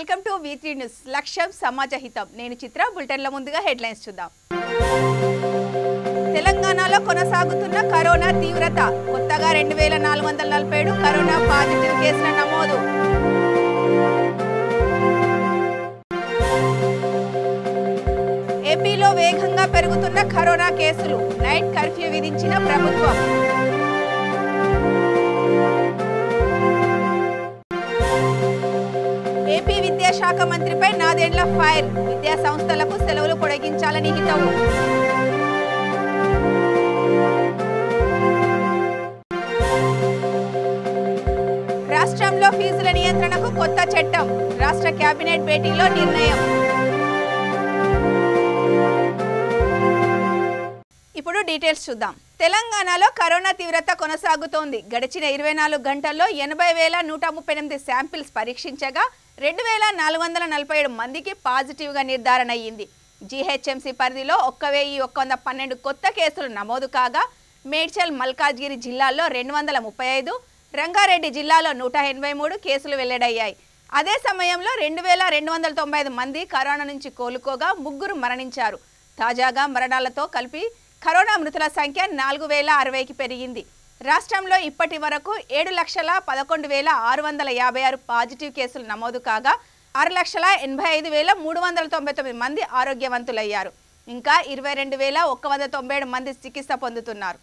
Welcome to V3 news లక్ష్యం సమాజ హితం నేను చిత్ర బులెటిన్ల ముందుగా హెడ్లైన్స్ చూద్దాం తెలంగాణలో కొనసాగుతున్న కరోనా తీవ్రత కొత్తగా 2447 కరోనా పాజిటివ్ కేసుల నమోదు ఏపీలో వేగంగా పెరుగుతున్న కరోనా కేసులు నైట్ కర్ఫ్యూ విధించిన ప్రభుత్వం ఏపీ విద్యాశాఖ మంత్రిపై నాదేండ్ల ఫైర్ విద్యా సంస్థలకు సెలవులు పొడిగించాలని హితవు రాష్ట్రంలో ఫీజుల నియంత్రణకు కొత్త చట్టం రాష్ట్ర కేబినెట్ భేటీలో నిర్ణయం ఇప్పుడు డీటెయిల్స్ చూద్దాం తెలంగాణలో కరోనా తీవ్రత కొనసాగుతోంది గడిచిన 24 గంటల్లో 80,138 శాంపిల్స్ పరీక్షించగా 2,447 మందికి పాజిటివ్గా నిర్ధారణ అయ్యింది జీహెచ్ఎంసీ పరిధిలో 1,112 కొత్త కేసులు నమోదు కాగా మేడ్చల్ మల్కాజ్గిరి జిల్లాల్లో 235 రంగారెడ్డి జిల్లాలో 183 కేసులు వెల్లడయ్యాయి అదే సమయంలో 2,295 మంది కరోనా నుంచి కోలుకోగా 3 మరణించారు తాజాగా మరణాలతో కలిపి కరోనా మృతుల సంఖ్య 4,060కి పెరిగింది రాష్ట్రంలో ఇప్పటి వరకు 7,11,656 పాజిటివ్ కేసులు నమోదు కాగా 6,85,399 మంది ఆరోగ్యవంతులయ్యారు ఇంకా 22,197 మంది చికిత్స పొందుతున్నారు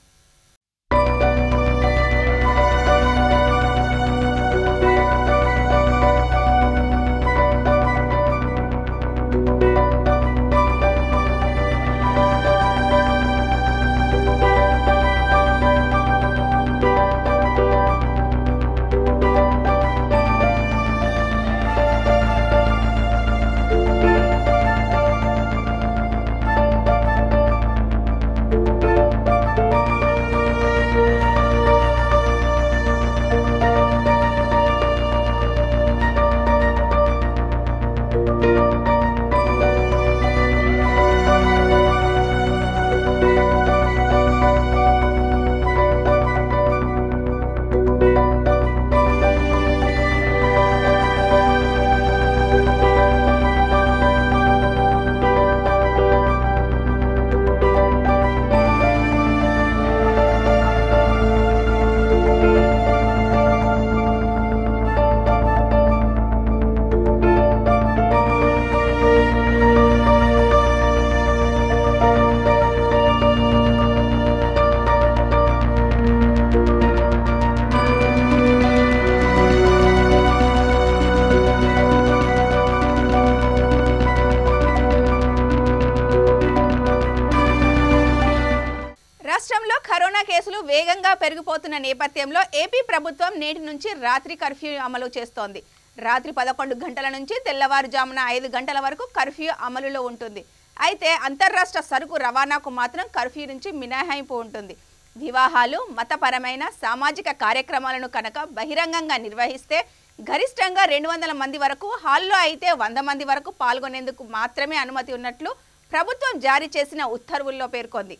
రాష్ట్రంలో కరోనా కేసులు వేగంగా పెరిగిపోతున్న నేపథ్యంలో ఏపీ ప్రభుత్వం నేటి నుంచి రాత్రి కర్ఫ్యూ అమలు చేస్తోంది రాత్రి 11 గంటల నుంచి తెల్లవారుజామున 5 గంటల వరకు కర్ఫ్యూ అమలులో ఉంటుంది అయితే అంతర్రాష్ట్ర సరుకు రవాణాకు మాత్రం కర్ఫ్యూ నుంచి మినహాయింపు ఉంటుంది వివాహాలు మతపరమైన సామాజిక కార్యక్రమాలను కనుక బహిరంగంగా నిర్వహిస్తే గరిష్టంగా 200 మంది వరకు హాల్లో అయితే 100 మంది వరకు పాల్గొనేందుకు మాత్రమే అనుమతి ఉన్నట్లు ప్రభుత్వం జారీ చేసిన ఉత్తర్వుల్లో పేర్కొంది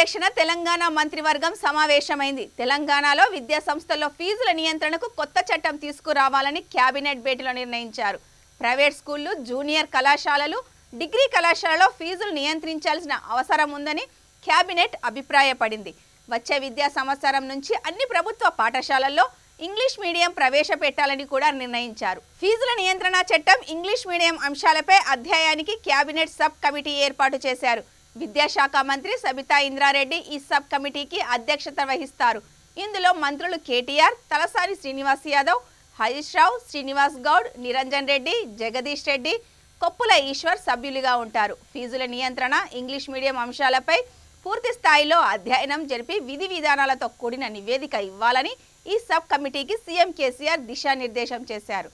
అధ్యక్షన తెలంగాణ మంత్రివర్గం సమావేశమైంది. తెలంగాణలో విద్యా సంస్థల్లో ఫీజుల నియంత్రణకు కొత్త చట్టం తీసుకురావాలని కేబినెట్ భేటీలో నిర్ణయించారు. ప్రైవేట్ స్కూళ్లు, జూనియర్ కళాశాలలు, డిగ్రీ కళాశాలలో ఫీజులు నియంత్రించాల్సిన అవసరం ఉందని కేబినెట్ అభిప్రాయపడింది. వచ్చే విద్యా సంవత్సరం నుంచి అన్ని ప్రభుత్వ పాఠశాలల్లో ఇంగ్లీష్ మీడియం ప్రవేశపెట్టాలని కూడా నిర్ణయించారు. ఫీజుల నియంత్రణ చట్టం, ఇంగ్లీష్ మీడియం అంశాలపై అధ్యయనానికి కేబినెట్ సబ్ కమిటీ ఏర్పాటు చేశారు. విద్యాశాఖ మంత్రి సబితా ఇంద్రారెడ్డి ఈ సబ్ కమిటీకి అధ్యక్షత వహిస్తారు. ఇందులో మంత్రులు కేటీఆర్, తలసాని శ్రీనివాస్ యాదవ్, హరీష్ రావు, శ్రీనివాస్ గౌడ్, నిరంజన్ రెడ్డి, జగదీష్ రెడ్డి, కొప్పుల ఈశ్వర్ సభ్యులుగా ఉంటారు. ఫీజుల నియంత్రణ, ఇంగ్లీష్ మీడియం అంశాలపై పూర్తి స్థాయిలో అధ్యయనం జరిపి విధి విధానాలతో కూడిన నివేదిక ఇవ్వాలని ఈ సబ్ కమిటీకి సీఎం కేసీఆర్ దిశానిర్దేశం చేశారు.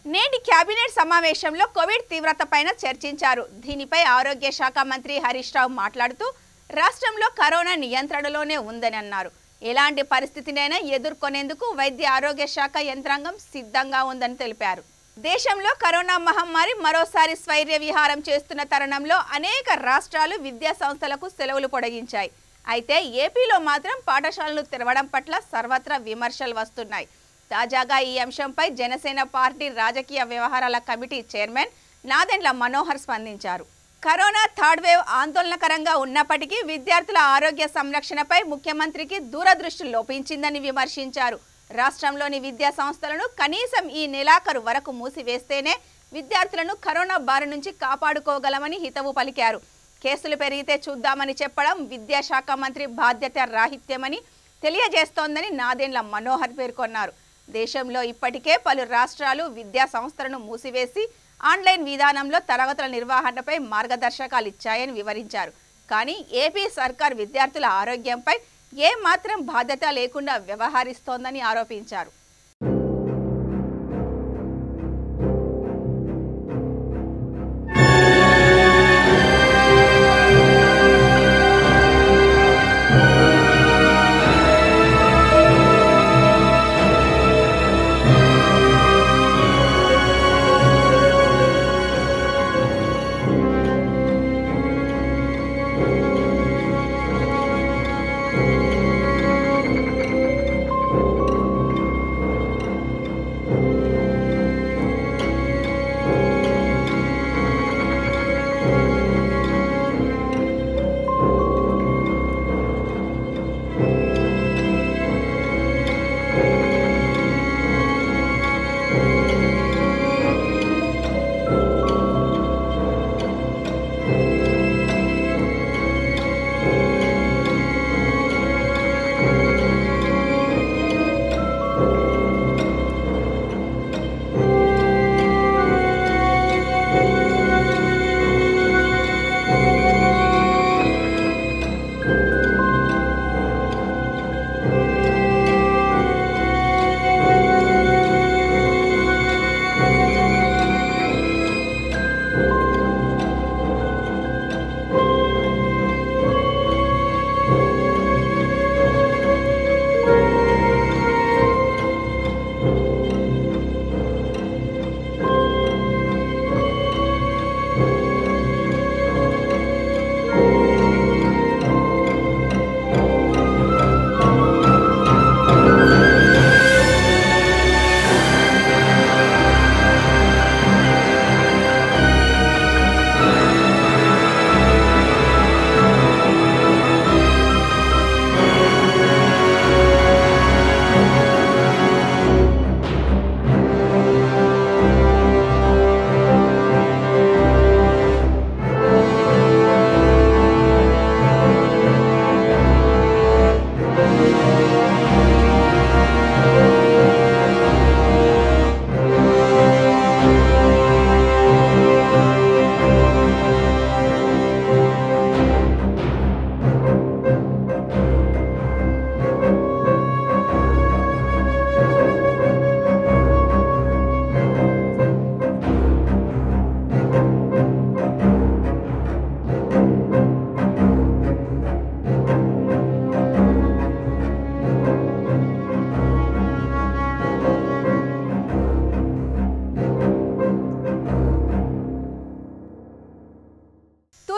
నేటి కేబినెట్ సమావేశంలో కోవిడ్ తీవ్రతపైన చర్చించారు. దీనిపై ఆరోగ్య శాఖ మంత్రి హరీష్ రావు మాట్లాడుతూ రాష్ట్రంలో కరోనా నియంత్రణలోనే ఉందని అన్నారు. ఎలాంటి పరిస్థితినైనా ఎదుర్కొనేందుకు వైద్య ఆరోగ్య శాఖ యంత్రాంగం సిద్ధంగా ఉందని తెలిపారు. దేశంలో కరోనా మహమ్మారి మరోసారి స్వైర్య విహారం చేస్తున్న తరుణంలో అనేక రాష్ట్రాలు విద్యా సంస్థలకు సెలవులు పొడిగించాయి. అయితే ఏపీలో మాత్రం పాఠశాలలు తెరవడం పట్ల సర్వత్రా విమర్శలు వస్తున్నాయి. తాజాగా ఈ అంశంపై జనసేన పార్టీ రాజకీయ వ్యవహారాల కమిటీ చైర్మన్ నాదెండ్ల మనోహర్ స్పందించారు. కరోనా థర్డ్ వేవ్ ఆందోళనకరంగా ఉన్నప్పటికీ విద్యార్థుల ఆరోగ్య సంరక్షణపై ముఖ్యమంత్రికి దూరదృష్టి లోపించిందని విమర్శించారు. రాష్ట్రంలోని విద్యా సంస్థలను కనీసం ఈ నెలాఖరు వరకు మూసివేస్తేనే విద్యార్థులను కరోనా బారి నుంచి కాపాడుకోగలమని హితవు పలికారు. కేసులు పెరిగితే చూద్దామని చెప్పడం విద్యాశాఖ మంత్రి బాధ్యత రాహిత్యమని తెలియజేస్తోందని నాదెండ్ల మనోహర్ పేర్కొన్నారు. దేశంలో ఇప్పటికే పలు రాష్ట్రాలు విద్యా సంస్థలను మూసివేసి ఆన్లైన్ విధానంలో తరగతుల నిర్వహణపై మార్గదర్శకాలు ఇచ్చాయని వివరించారు. కానీ ఏపీ సర్కార్ విద్యార్థుల ఆరోగ్యంపై ఏమాత్రం బాధ్యత లేకుండా వ్యవహరిస్తోందని ఆరోపించారు.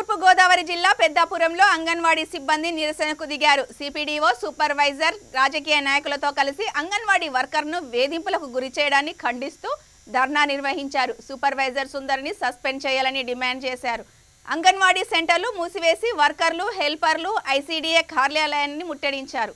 తూర్పుగోదావరి జిల్లా పెద్దాపురంలో అంగన్వాడీ సిబ్బంది నిరసనకు దిగారు. సిపిడిఓ, సూపర్వైజర్, రాజకీయ నాయకులతో కలిసి అంగన్వాడీ వర్కర్ను వేధింపులకు గురి చేయడాన్ని ఖండిస్తూ ధర్నా నిర్వహించారు. సూపర్వైజర్ సుందరిని సస్పెండ్ చేయాలని డిమాండ్ చేశారు. అంగన్వాడీ సెంటర్లు మూసివేసి వర్కర్లు, హెల్పర్లు, ఐసీడీఏ కార్యాలయాన్ని ముట్టడించారు.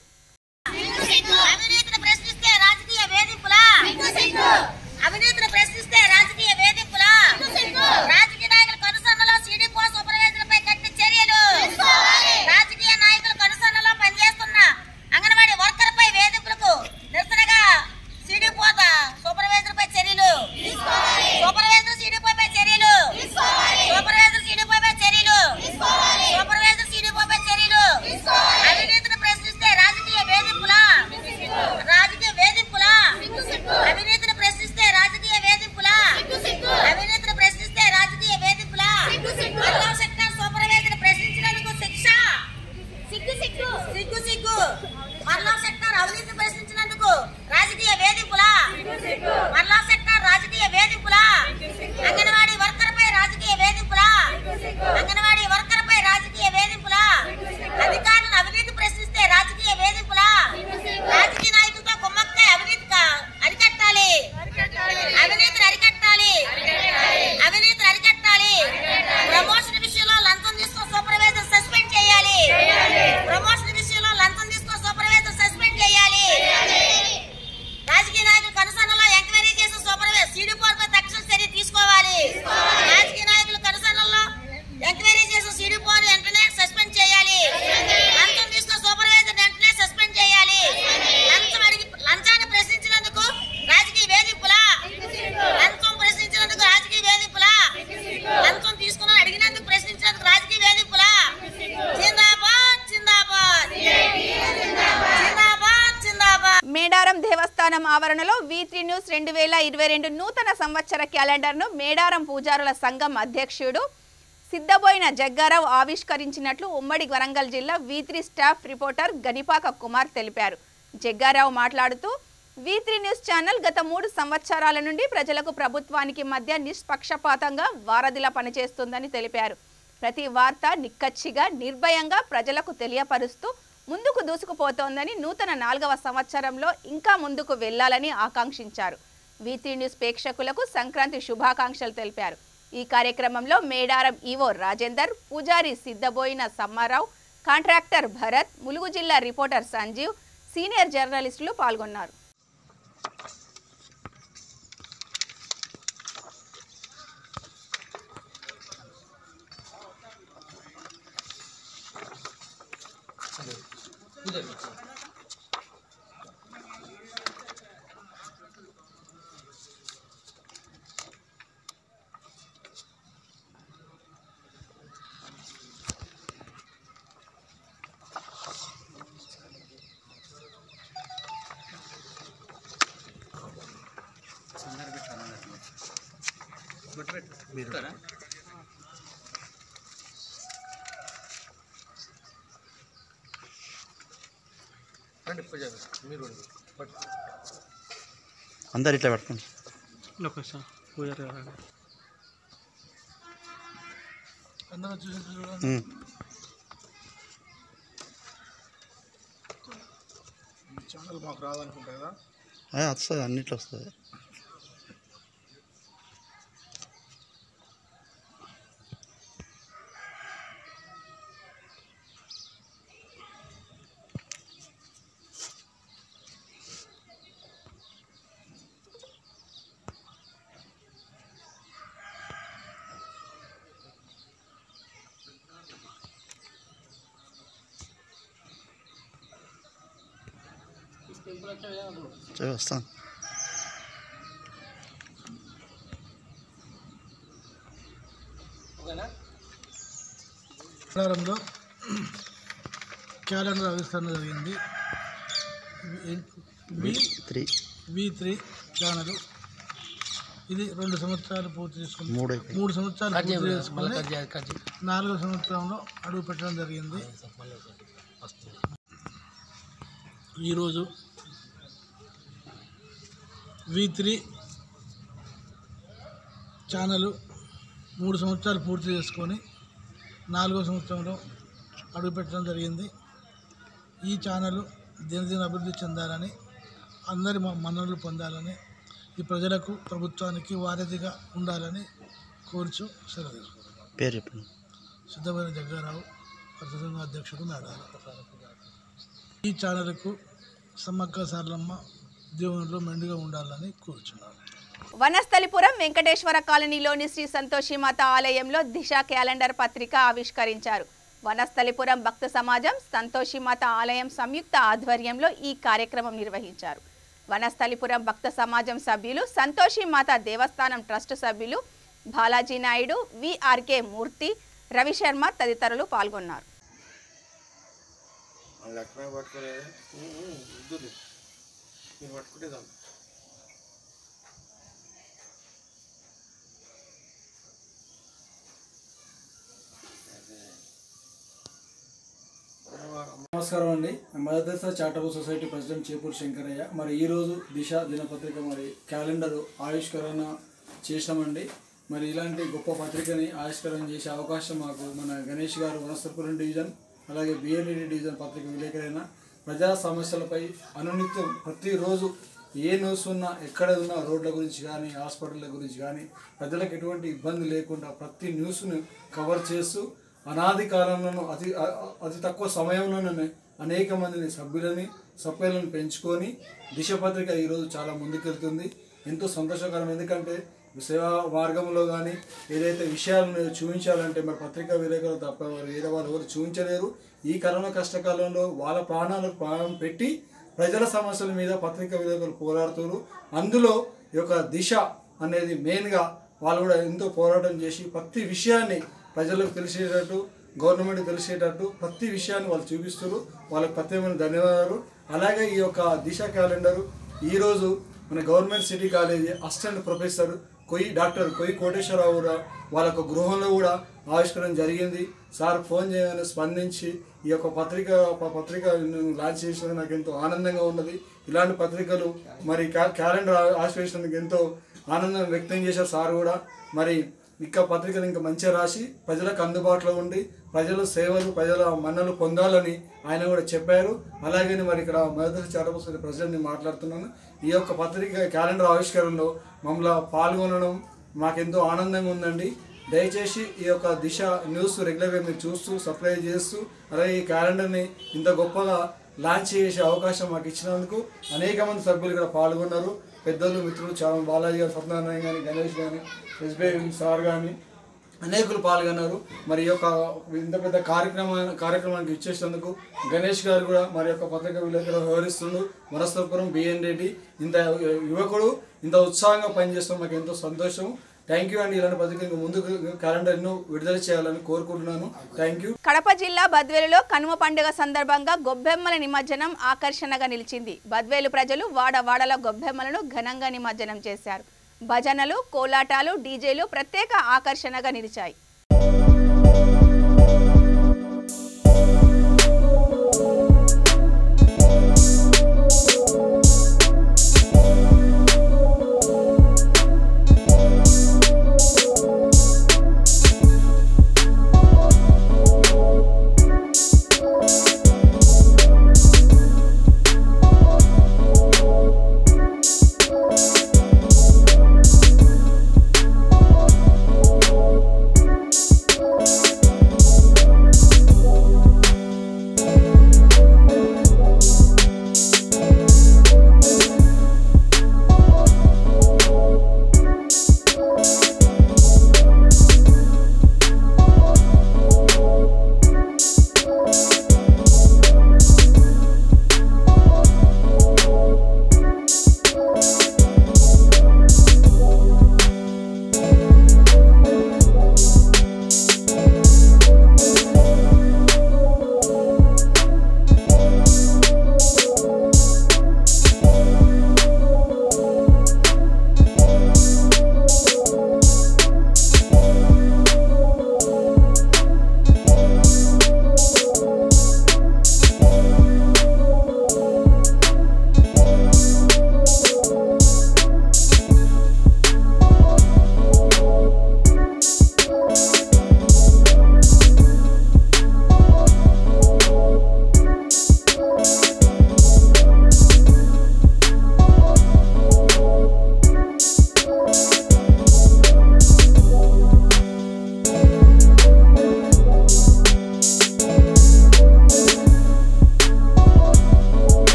మేడారం దేవస్థానం ఆవరణలో V3 న్యూస్ 2022 నూతన సంవత్సర క్యాలెండర్ను మేడారం పూజారుల సంఘం అధ్యక్షుడు సిద్ధబోయిన జగ్గారావు ఆవిష్కరించినట్లు ఉమ్మడి వరంగల్ జిల్లా V3 staff reporter Ganipaka Kumar తెలిపారు. జగ్గారావు మాట్లాడుతూ V3 న్యూస్ ఛానల్ గత 3 సంవత్సరాల నుండి ప్రజలకు ప్రభుత్వానికి మధ్య నిష్పక్షపాతంగా వారధిలా పనిచేస్తుందని తెలిపారు. ప్రతి వార్త నిక్కచ్చిగా, నిర్భయంగా ప్రజలకు తెలియపరుస్తూ ముందుకు దూసుకుపోతోందని, నూతన 4వ సంవత్సరంలో ఇంకా ముందుకు వెళ్లాలని ఆకాంక్షించారు. V3 న్యూస్ ప్రేక్షకులకు సంక్రాంతి శుభాకాంక్షలు తెలిపారు. ఈ కార్యక్రమంలో మేడారం ఈవో రాజేందర్, పూజారి సిద్ధబోయిన సమ్మారావు, కాంట్రాక్టర్ భరత్, ములుగు జిల్లా రిపోర్టర్ సంజీవ్, సీనియర్ జర్నలిస్టులు పాల్గొన్నారు. అందరు ఇట్లా పట్టుకోండి. ఛానల్ మాకు రాదనుకుంటా కదా, వస్తుంది, అన్నిట్లో వస్తుంది. వస్తాను. ప్రారంభంలో క్యాలెండర్ ఆవిష్కరణ జరిగింది. V3 ఛానల్ ఇది 2 సంవత్సరాలు పూర్తి చేసుకుని 3 సంవత్సరాలు పూర్తి చేసుకుని 4వ సంవత్సరంలో అడుగు పెట్టడం జరిగింది. ఈరోజు V3 ఛానల్ 3 సంవత్సరాలు పూర్తి చేసుకొని 4వ సంవత్సరంలో అడుగుపెట్టడం జరిగింది. ఈ ఛానల్ దినదిన అభివృద్ధి చెందాలని, అందరి మన్ననలు పొందాలని, ఈ ప్రజలకు ప్రభుత్వానికి వారధిగా ఉండాలని కోరుచు సెలవు తీసుకుంటున్నాను. పేరు చెప్పండి. సిద్ధమైన జగ్గారావు, ప్రతిసంఘ అధ్యక్షుడు మేడాల. ఈ ఛానల్కు సమ్మక్క సారలమ్మ దేవునిలో మెండుగా ఉండాలని కోరుచున్నాను. వనస్థలిపురం వెంకటేశ్వర కాలనీలోని శ్రీ సంతోషిమాత ఆలయంలో దిశ క్యాలెండర్ పత్రిక ఆవిష్కరించారు. వనస్థలిపురం భక్త సమాజం, సంతోషిమాత ఆలయం సంయుక్త ఆధ్వర్యంలో ఈ కార్యక్రమం నిర్వహించారు. వనస్థలిపురం భక్త సమాజం సభ్యులు, సంతోషిమాత దేవస్థానం ట్రస్ట్ సభ్యులు బాలాజీ నాయుడు, విఆర్కే మూర్తి, రవిశర్మ తదితరులు పాల్గొన్నారు. నమస్కారం అండి. Mother Teresa charitable society president Chepur Shankaraiah. మరి ఈరోజు దిశ దినపత్రిక మరి క్యాలెండర్ ఆవిష్కరణ చేసామండి. మరి ఇలాంటి గొప్ప పత్రికని ఆవిష్కరణ చేసే అవకాశం మాకు మన గణేష్ గారు వనస్థలిపురం డివిజన్, అలాగే బిఎన్ఈడి డివిజన్ పత్రిక విలేకరైన ప్రజా సమస్యలపై అనునిత్యం ప్రతిరోజు ఏ న్యూస్ ఉన్నా, ఎక్కడ ఉన్నా, రోడ్ల గురించి కానీ, హాస్పిటళ్ళ గురించి కానీ, ప్రజలకు ఎటువంటి ఇబ్బంది లేకుండా ప్రతి న్యూస్ను కవర్ చేస్తూ అనాది కాలంలో అతి తక్కువ సమయంలోనే అనేక మందిని సభ్యులను పెంచుకొని దిశ పత్రిక ఈరోజు చాలా ముందుకెళ్తుంది. ఎంతో సంతోషకరం. ఎందుకంటే సేవా మార్గంలో కానీ ఏదైతే విషయాలను చూపించాలంటే మరి పత్రికా విలేకరులు తప్ప వేరే వాళ్ళు ఎవరు చూపించలేరు. ఈ కరోనా కష్టకాలంలో వాళ్ళ ప్రాణాలకు ప్రాణం పెట్టి ప్రజల సమస్యల మీద పత్రికా విలేకరులు పోరాడుతారు. అందులో ఈ యొక్క దిశ అనేది మెయిన్గా వాళ్ళు కూడా ఎంతో పోరాటం చేసి ప్రతి విషయాన్ని ప్రజలకు తెలిసేటట్టు, గవర్నమెంట్ తెలిసేటట్టు ప్రతి విషయాన్ని వాళ్ళు చూపిస్తారు. వాళ్ళకి ప్రత్యేకమైన ధన్యవాదాలు. అలాగే ఈ యొక్క దిశ క్యాలెండరు ఈరోజు మన government city college assistant professor doctor Koyyi Koteswararao కూడా వాళ్ళ యొక్క గృహంలో కూడా ఆవిష్కరణ జరిగింది. సార్ ఫోన్ చేయగానే స్పందించి ఈ యొక్క పత్రిక లాంచ్ చేసిన నాకు ఎంతో ఆనందంగా ఉన్నది. ఇలాంటి పత్రికలు మరి క్యాలెండర్ ఆవిష్కరించినందుకు ఎంతో ఆనందం వ్యక్తం చేశారు సార్ కూడా. మరి ఇంకా పత్రికలు ఇంకా మంచిగా రాసి ప్రజలకు అందుబాటులో ఉండి ప్రజల సేవలు, ప్రజల మన్నలు పొందాలని ఆయన కూడా చెప్పారు. అలాగే మరి ఇక్కడ మదర్ తెరెసా చారిటబుల్ సొసైటీ ప్రెసిడెంట్ని మాట్లాడుతున్నాను. ఈ యొక్క పత్రిక క్యాలెండర్ ఆవిష్కరణలో మమ్మల్ని పాల్గొనడం మాకెంతో ఆనందంగా ఉందండి. దయచేసి ఈ యొక్క దిశ న్యూస్ రెగ్యులర్గా మీరు చూస్తూ సబ్స్క్రైబ్ చేస్తూ అలాగే ఈ క్యాలెండర్ని ఇంత గొప్పగా లాంచ్ చేసే అవకాశం మాకు ఇచ్చినందుకు అనేక మంది సభ్యులు ఇక్కడ పాల్గొన్నారు. పెద్దలు, మిత్రులు చాలా బాలాజీ గారు, సత్యనారాయణ కానీ, గణేష్ కానీ, ఎస్బీఐ సార్ కానీ అనేకులు పాల్గొన్నారు. మరి యొక్క ఇంత పెద్ద కార్యక్రమానికి ఇచ్చేసినందుకు గణేష్ గారు కూడా మరి యొక్క పత్రిక విలేకరులు వ్యవహరిస్తుండు. వనస్థలిపురం బిఎన్రెడ్డి ఇంత యువకుడు ఇంత ఉత్సాహంగా పనిచేస్తాం, మాకు ఎంతో సంతోషం. థ్యాంక్ యూ అండి. ఇలాంటి పత్రిక ముందుకు క్యాలెండర్ను విడుదల చేయాలని కోరుకుంటున్నాను. Thank you. కడప జిల్లా బద్వేలులో కనుమ పండుగ సందర్భంగా గొబ్బెమ్మల నిమజ్జనం ఆకర్షణగా నిలిచింది. బద్వేలు ప్రజలు వాడవాడల గొబ్బెమ్మలను ఘనంగా నిమజ్జనం చేశారు. భజనలు, కోలాటాలు, డీజేలు ప్రత్యేక ఆకర్షణగా నిలిచాయి.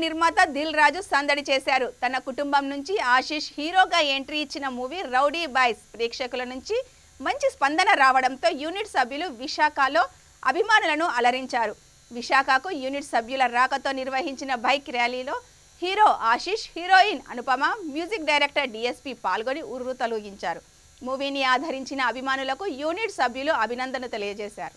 నిర్మాత దిల్ రాజు సందడి చేశారు. తన కుటుంబం నుంచి ఆశీష్ హీరోగా ఎంట్రీ ఇచ్చిన మూవీ రౌడీ బాయ్స్ ప్రేక్షకుల నుంచి మంచి స్పందన రావడంతో యూనిట్ సభ్యులు విశాఖలో అభిమానులను అలరించారు. విశాఖకు యూనిట్ సభ్యుల రాకతో నిర్వహించిన బైక్ ర్యాలీలో hero Ashish, heroine Anupama, music director DSP పాల్గొని ఉర్రు తొలగించారు. మూవీని ఆదరించిన అభిమానులకు యూనిట్ సభ్యులు అభినందనలు తెలియజేశారు.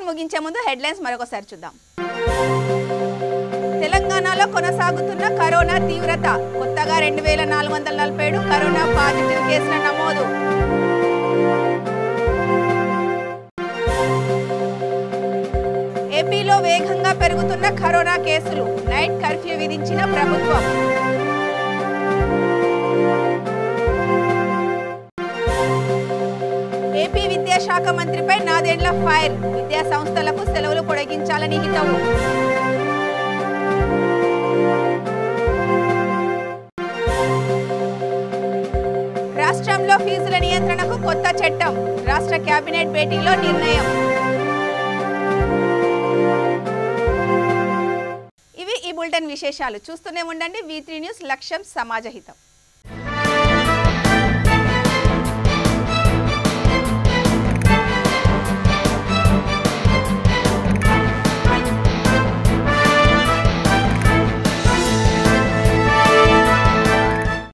ముగించే ముందు హెడ్లైన్స్ మరొకసారి చూద్దాం. తెలంగాణలో కొనసాగుతున్న కరోనా తీవ్రత. కొత్తగా 2447 కరోనా పాజిటివ్ కేసుల నమోదు. ఏపీలో వేగంగా పెరుగుతున్న కరోనా కేసులు. నైట్ కర్ఫ్యూ విధించిన ప్రభుత్వం. ఏపీ విద్యాశాఖ మంత్రిపై నాదెండ్ల ఫైర్. విద్యా సంస్థలకు సెలవులు పొడిగించాలని హితవు. రాష్ట్రంలో ఫీజుల నియంత్రణకు కొత్త చట్టం. రాష్ట్ర కేబినెట్ భేటీలో నిర్ణయం. ఇవి ఈ బులెటిన్ విశేషాలు. చూస్తూనే ఉండండి V3 న్యూస్. లక్ష్యం సమాజహితం.